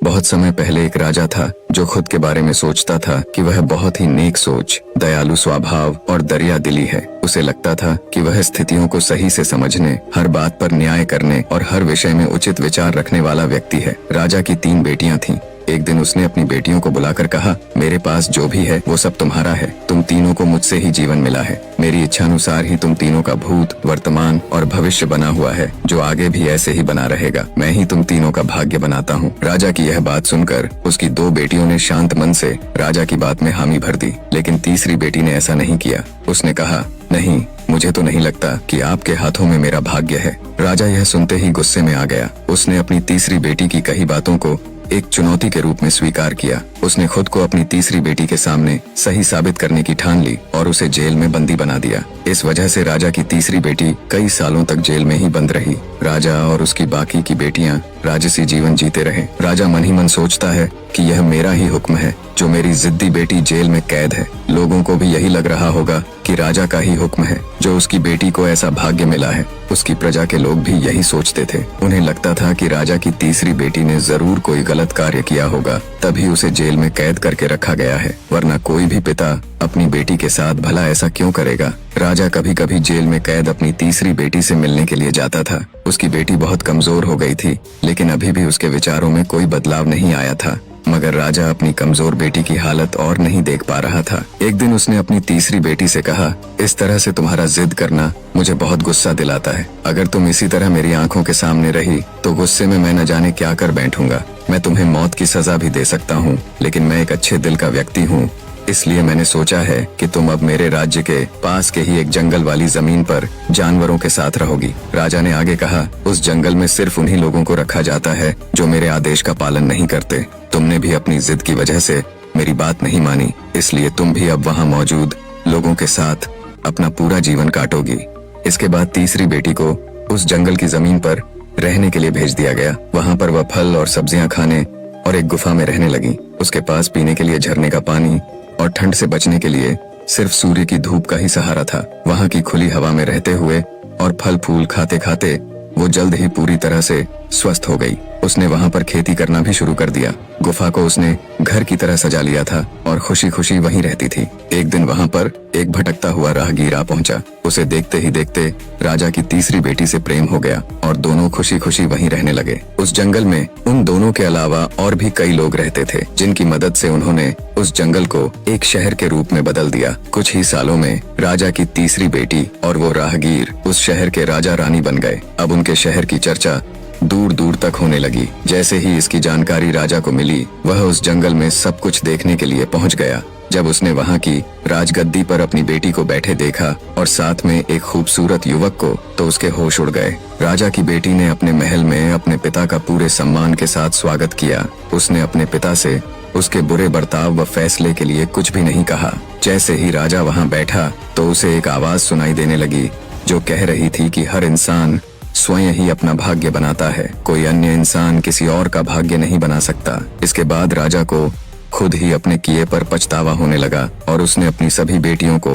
बहुत समय पहले एक राजा था जो खुद के बारे में सोचता था कि वह बहुत ही नेक सोच, दयालु स्वभाव और दरिया दिली है। उसे लगता था कि वह स्थितियों को सही से समझने, हर बात पर न्याय करने और हर विषय में उचित विचार रखने वाला व्यक्ति है। राजा की 3 बेटियां थीं। एक दिन उसने अपनी बेटियों को बुलाकर कहा, मेरे पास जो भी है वो सब तुम्हारा है। तुम तीनों को मुझसे ही जीवन मिला है। मेरी इच्छानुसार ही तुम तीनों का भूत, वर्तमान और भविष्य बना हुआ है, जो आगे भी ऐसे ही बना रहेगा। मैं ही तुम तीनों का भाग्य बनाता हूँ। राजा की यह बात सुनकर उसकी 2 बेटियों ने शांत मन से राजा की बात में हामी भर दी, लेकिन तीसरी बेटी ने ऐसा नहीं किया। उसने कहा, नहीं, मुझे तो नहीं लगता कि आपके हाथों में मेरा भाग्य है। राजा यह सुनते ही गुस्से में आ गया। उसने अपनी तीसरी बेटी की कही बातों को एक चुनौती के रूप में स्वीकार किया। उसने खुद को अपनी तीसरी बेटी के सामने सही साबित करने की ठान ली और उसे जेल में बंदी बना दिया। इस वजह से राजा की तीसरी बेटी कई सालों तक जेल में ही बंद रही। राजा और उसकी बाकी की बेटियां राजसी जीवन जीते रहे। राजा मन ही मन सोचता है कि यह मेरा ही हुक्म है जो मेरी जिद्दी बेटी जेल में कैद है। लोगों को भी यही लग रहा होगा कि राजा का ही हुक्म है जो उसकी बेटी को ऐसा भाग्य मिला है। उसकी प्रजा के लोग भी यही सोचते थे। उन्हें लगता था कि राजा की तीसरी बेटी ने जरूर कोई गलत कार्य किया होगा, तभी उसे जेल में कैद करके रखा गया है, वरना कोई भी पिता अपनी बेटी के साथ भला ऐसा क्यों करेगा। राजा कभी कभी जेल में कैद अपनी तीसरी बेटी से मिलने के लिए जाता था। उसकी बेटी बहुत कमजोर हो गई थी, लेकिन अभी भी उसके विचारों में कोई बदलाव नहीं आया था। मगर राजा अपनी कमजोर बेटी की हालत और नहीं देख पा रहा था। एक दिन उसने अपनी तीसरी बेटी से कहा, इस तरह से तुम्हारा जिद करना मुझे बहुत गुस्सा दिलाता है। अगर तुम इसी तरह मेरी आंखों के सामने रही तो गुस्से में मैं न जाने क्या कर बैठूंगा। मैं तुम्हें मौत की सजा भी दे सकता हूँ, लेकिन मैं एक अच्छे दिल का व्यक्ति हूँ, इसलिए मैंने सोचा है कि तुम अब मेरे राज्य के पास के ही एक जंगल वाली जमीन पर जानवरों के साथ रहोगी। राजा ने आगे कहा, उस जंगल में सिर्फ उन्हीं लोगों को रखा जाता है जो मेरे आदेश का पालन नहीं करते। तुमने भी अपनी जिद की वजह से मेरी बात नहीं मानी, इसलिए तुम भी अब वहाँ मौजूद लोगों के साथ अपना पूरा जीवन काटोगी। इसके बाद तीसरी बेटी को उस जंगल की जमीन पर रहने के लिए भेज दिया गया। वहाँ पर वह फल और सब्जियां खाने और एक गुफा में रहने लगी। उसके पास पीने के लिए झरने का पानी और ठंड से बचने के लिए सिर्फ सूर्य की धूप का ही सहारा था। वहाँ की खुली हवा में रहते हुए और फल फूल खाते खाते वो जल्द ही पूरी तरह से स्वस्थ हो गई। उसने वहाँ पर खेती करना भी शुरू कर दिया। गुफा को उसने घर की तरह सजा लिया था और खुशी खुशी वहीं रहती थी। एक दिन वहाँ पर एक भटकता हुआ राहगीर आ पहुंचा। उसे देखते ही देखते राजा की तीसरी बेटी से प्रेम हो गया और दोनों खुशी खुशी वहीं रहने लगे। उस जंगल में उन दोनों के अलावा और भी कई लोग रहते थे, जिनकी मदद से उन्होंने उस जंगल को एक शहर के रूप में बदल दिया। कुछ ही सालों में राजा की तीसरी बेटी और वो राहगीर उस शहर के राजा रानी बन गए। अब उनके शहर की चर्चा दूर दूर तक होने लगी। जैसे ही इसकी जानकारी राजा को मिली, वह उस जंगल में सब कुछ देखने के लिए पहुंच गया। जब उसने वहां की राजगद्दी पर अपनी बेटी को बैठे देखा और साथ में एक खूबसूरत युवक को, तो उसके होश उड़ गए। राजा की बेटी ने अपने महल में अपने पिता का पूरे सम्मान के साथ स्वागत किया। उसने अपने पिता से उसके बुरे बर्ताव व फैसले के लिए कुछ भी नहीं कहा। जैसे ही राजा वहां बैठा तो उसे एक आवाज सुनाई देने लगी जो कह रही थी कि हर इंसान स्वयं ही अपना भाग्य बनाता है, कोई अन्य इंसान किसी और का भाग्य नहीं बना सकता। इसके बाद राजा को खुद ही अपने किए पर पछतावा होने लगा और उसने अपनी सभी बेटियों को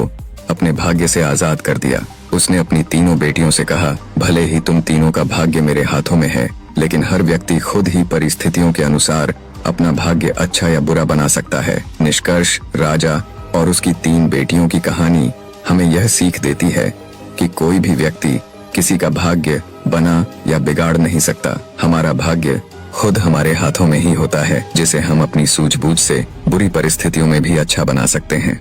अपने भाग्य से आजाद कर दिया। उसने अपनी तीनों बेटियों से कहा, भले ही तुम तीनों का भाग्य मेरे हाथों में है, लेकिन हर व्यक्ति खुद ही परिस्थितियों के अनुसार अपना भाग्य अच्छा या बुरा बना सकता है। निष्कर्ष, राजा और उसकी 3 बेटियों की कहानी हमें यह सीख देती है कि कोई भी व्यक्ति किसी का भाग्य बना या बिगाड़ नहीं सकता। हमारा भाग्य खुद हमारे हाथों में ही होता है, जिसे हम अपनी सूझबूझ से बुरी परिस्थितियों में भी अच्छा बना सकते हैं।